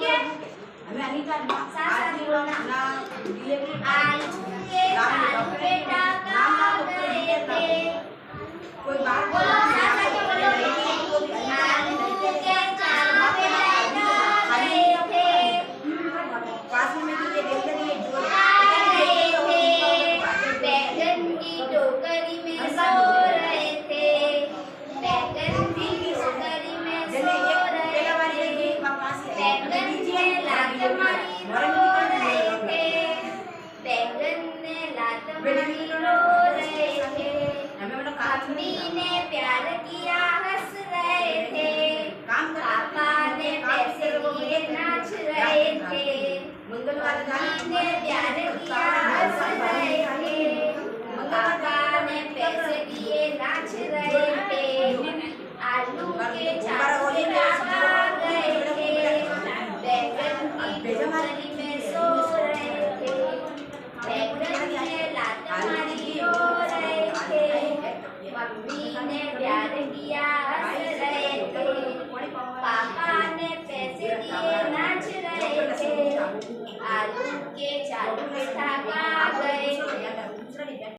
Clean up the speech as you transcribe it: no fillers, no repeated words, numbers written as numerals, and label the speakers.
Speaker 1: हमें अनीता आज ना डिलीवरी
Speaker 2: आलू के चालू बेटा कहाँ गए थे?
Speaker 1: कोई बात
Speaker 2: बोलो सासा के बोलो आलू के चालू बेटा कहाँ गए थे?
Speaker 1: पास में जो ये जो
Speaker 2: बैगन की टोकरी में सो रहे थे। बैगन की टोकरी में सो रहे थे। बैगन ने लात मारी रो रहे थे। बैगन ने लात मारी रो रहे थे। मम्मी ने प्यार किया हंस रहे थे। पापा ने पैसे लिए नाच रहे थे। मम्मी ने प्यार किया हंस रहे थे। पापा ने पैसे लिए नाच रहे थे। आलू के चालू बेटा कहाँ गए थे? बैगन की टोकरी में सो रहे थे। बैगन ने लात मारी रो रहे थे। मम्मी ने प्यार किया हंस रहे थे। पापा ने पैसे दिए नाच रहे थे। आलू के चालू बेटा